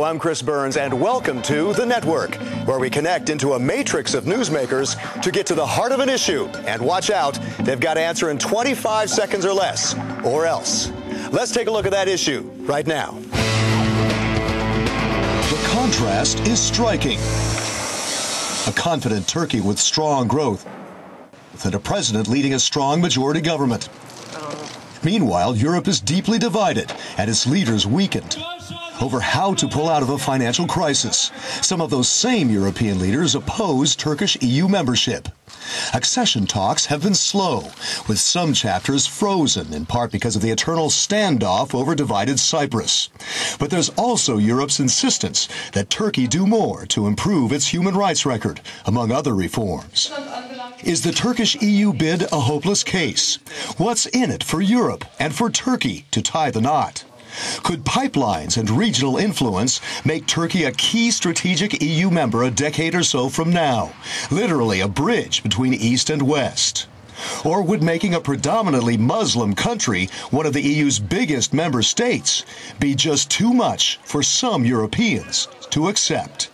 I'm Chris Burns, and welcome to The Network, where we connect into a matrix of newsmakers to get to the heart of an issue. And watch out, they've got to answer in 25 seconds or less, or else. Let's take a look at that issue right now. The contrast is striking. A confident Turkey with strong growth, and a president leading a strong majority government. Meanwhile, Europe is deeply divided and its leaders weakened over how to pull out of a financial crisis. Some of those same European leaders oppose Turkish EU membership. Accession talks have been slow, with some chapters frozen, in part because of the eternal standoff over divided Cyprus. But there's also Europe's insistence that Turkey do more to improve its human rights record, among other reforms. Is the Turkish EU bid a hopeless case? What's in it for Europe and for Turkey to tie the knot? Could pipelines and regional influence make Turkey a key strategic EU member a decade or so from now, literally a bridge between East and West? Or would making a predominantly Muslim country one of the EU's biggest member states be just too much for some Europeans to accept?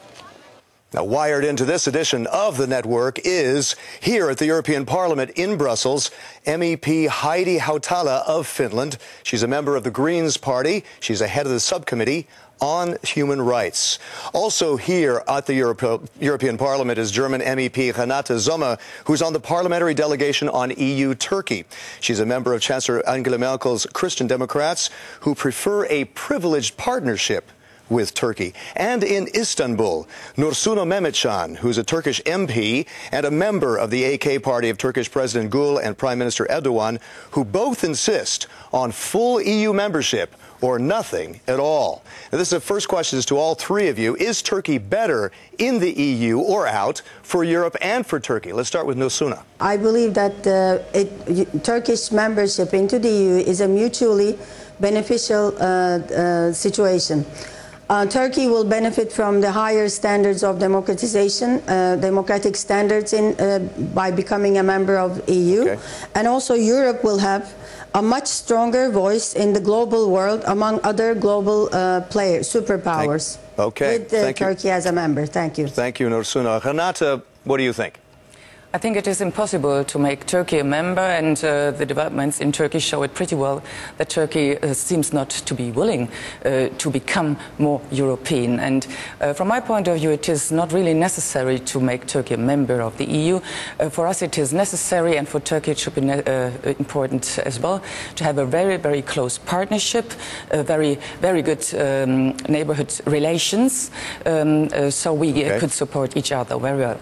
Now, wired into this edition of The Network is, here at the European Parliament in Brussels, MEP Heidi Hautala of Finland. She's a member of the Greens Party. She's a head of the subcommittee on human rights. Also here at the European Parliament is German MEP Renate Sommer, who's on the parliamentary delegation on EU-Turkey. She's a member of Chancellor Angela Merkel's Christian Democrats, who prefer a privileged partnership with Turkey. And in Istanbul, Nursuna Mehmetcan, who's a Turkish MP and a member of the AK party of Turkish President Gül and Prime Minister Erdogan, who both insist on full EU membership or nothing at all. Now, this is the first question to all three of you. Is Turkey better in the EU or out for Europe and for Turkey? Let's start with Nursuna. I believe that Turkish membership into the EU is a mutually beneficial situation. Turkey will benefit from the higher standards of democratization, democratic standards by becoming a member of EU. Okay. And also Europe will have a much stronger voice in the global world among other global players, superpowers. With Turkey as a member. Thank you. Thank you, Nursuna. Renate, what do you think? I think it is impossible to make Turkey a member, and the developments in Turkey show it pretty well that Turkey seems not to be willing to become more European. And from my point of view, it is not really necessary to make Turkey a member of the EU. For us, it is necessary, and for Turkey, it should be important as well, to have a very, very close partnership, very, very good neighborhood relations, so we could support each other very well.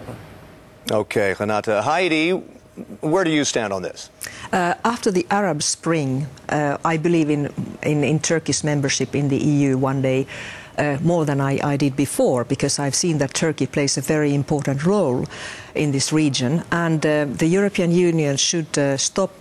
Okay, Renate. Heidi, where do you stand on this? After the Arab Spring, I believe in Turkey's membership in the EU one day more than I did before, because I've seen that Turkey plays a very important role in this region, and the European Union should stop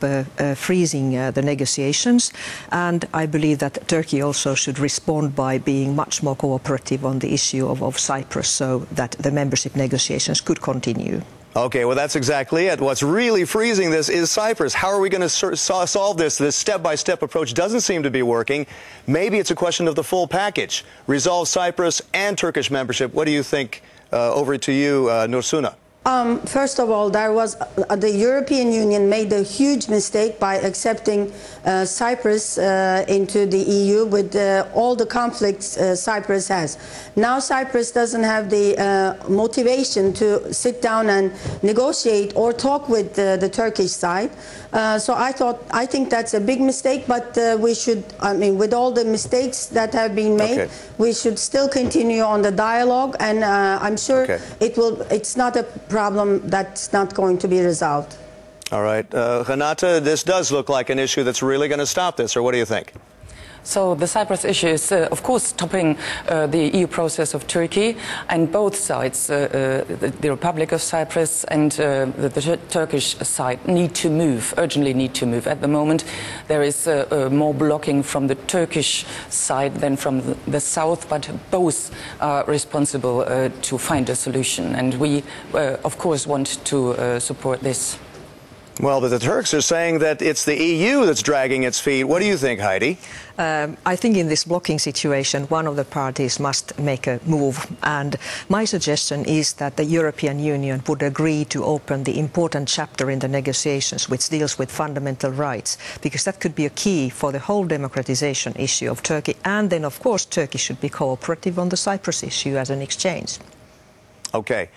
freezing the negotiations, and I believe that Turkey also should respond by being much more cooperative on the issue of Cyprus, so that the membership negotiations could continue. Okay, well, that's exactly it. What's really freezing this is Cyprus. How are we going to solve this? This step-by-step approach doesn't seem to be working. Maybe it's a question of the full package. Resolve Cyprus and Turkish membership. What do you think? Over to you, Nursuna. First of all, the European Union made a huge mistake by accepting Cyprus into the EU with all the conflicts Cyprus has. Now Cyprus doesn't have the motivation to sit down and negotiate or talk with the Turkish side. So I think that's a big mistake, but we should, with all the mistakes that have been made, we should still continue on the dialogue, and I'm sure it's not a problem that's not going to be resolved. All right. Renate, this does look like an issue that's really going to stop this, or what do you think? So the Cyprus issue is, of course, stopping the EU process of Turkey, and both sides, the Republic of Cyprus and the Turkish side, need to move, urgently need to move. At the moment, there is more blocking from the Turkish side than from the south, but both are responsible to find a solution, and we, of course, want to support this. Well, but the Turks are saying that it's the EU that's dragging its feet. What do you think, Heidi? I think in this blocking situation, one of the parties must make a move. And my suggestion is that the European Union would agree to open the important chapter in the negotiations which deals with fundamental rights, because that could be a key for the whole democratization issue of Turkey. And then, of course, Turkey should be cooperative on the Cyprus issue as an exchange. Okay.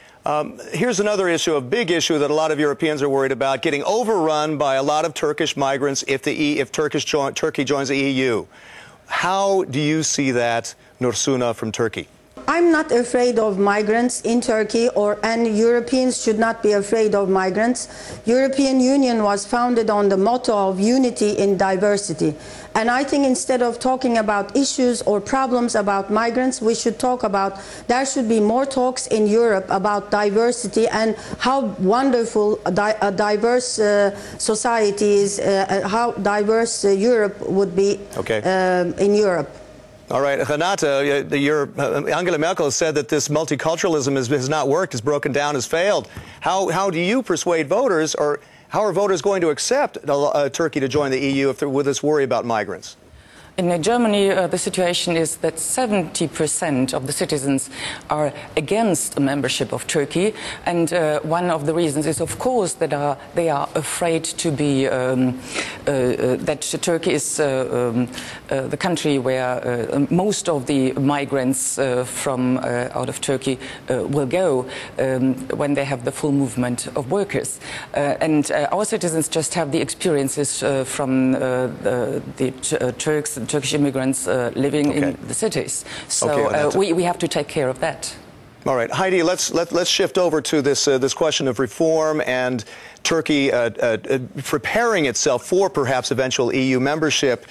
Here's another issue, a big issue that a lot of Europeans are worried about, getting overrun by a lot of Turkish migrants if Turkey joins the EU. How do you see that, Nursuna from Turkey? I'm not afraid of migrants in Turkey, and Europeans should not be afraid of migrants. European Union was founded on the motto of unity in diversity. And I think instead of talking about issues or problems about migrants, we should talk about, there should be more talks in Europe about diversity and how wonderful a diverse society is, how diverse Europe would be in Europe. All right, Renate, Angela Merkel said that this multiculturalism has not worked, has broken down, has failed. How do you persuade voters, or how are voters going to accept Turkey to join the EU with this worry about migrants? In Germany, the situation is that 70% of the citizens are against a membership of Turkey, and one of the reasons is, of course, that they are afraid to be that Turkey is the country where most of the migrants from out of Turkey will go when they have the full movement of workers. And our citizens just have the experiences from the Turkish immigrants living in the cities. So we have to take care of that. All right, Heidi, let's shift over to this question of reform and Turkey preparing itself for perhaps eventual EU membership.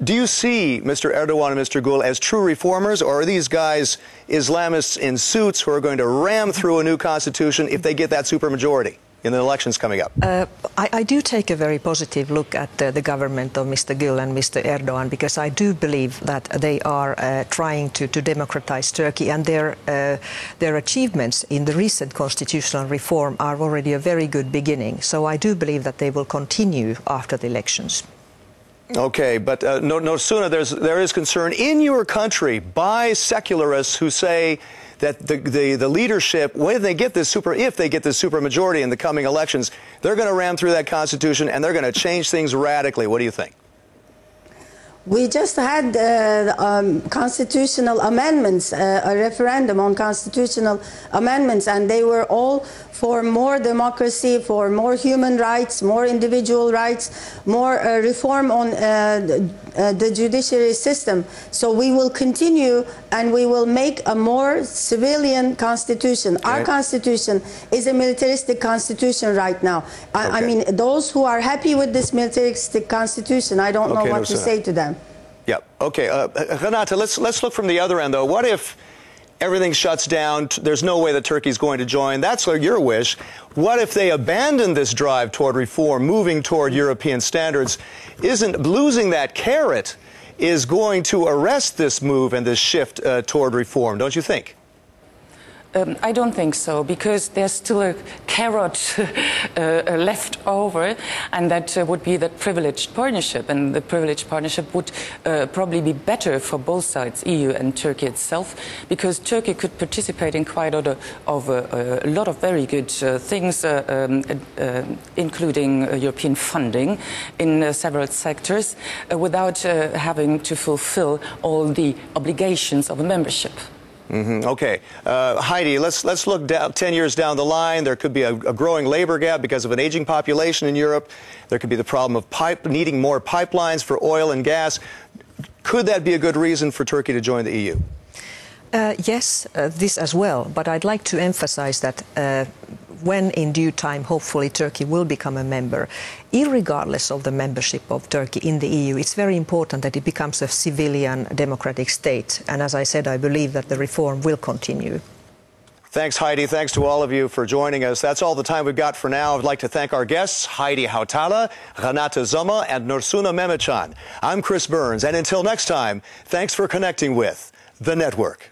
Do you see Mr. Erdogan and Mr. Gül as true reformers, or are these guys Islamists in suits who are going to ram through a new constitution if they get that supermajority in the elections coming up? I do take a very positive look at the government of Mr. Gül and Mr. Erdogan, because I do believe that they are trying to democratize Turkey, and their achievements in the recent constitutional reform are already a very good beginning. So I do believe that they will continue after the elections. Okay, but no sooner there is concern in your country by secularists who say that the leadership, if they get this supermajority in the coming elections, they're going to ram through that constitution and they're going to change things radically. What do you think? We just had constitutional amendments, a referendum on constitutional amendments, and they were all for more democracy, for more human rights, more individual rights, more reform on the judiciary system. So we will continue, and we will make a more civilian constitution. Okay. Our constitution is a militaristic constitution right now. I mean, those who are happy with this militaristic constitution, I don't know what to say to them. Yeah. Okay. Renate, let's look from the other end, though. What if everything shuts down? There's no way that Turkey's going to join. That's your wish. What if they abandon this drive toward reform, moving toward European standards? Isn't losing that carrot is going to arrest this move and this shift toward reform, don't you think? I don't think so, because there's still a carrot left over, and that would be that privileged partnership. And the privileged partnership would probably be better for both sides, EU and Turkey itself, because Turkey could participate in quite a lot of very good things, including European funding in several sectors, without having to fulfill all the obligations of a membership. Okay. Heidi, let's look 10 years down the line. There could be a growing labor gap because of an aging population in Europe. There could be the problem of needing more pipelines for oil and gas. Could that be a good reason for Turkey to join the EU? Yes, this as well. But I'd like to emphasize that when in due time, hopefully, Turkey will become a member, irregardless of the membership of Turkey in the EU, it's very important that it becomes a civilian democratic state. And as I said, I believe that the reform will continue. Thanks, Heidi. Thanks to all of you for joining us. That's all the time we've got for now. I'd like to thank our guests, Heidi Hautala, Renate Sommer, and Nursuna Mehmetcan. I'm Chris Burns, and until next time, thanks for connecting with The Network.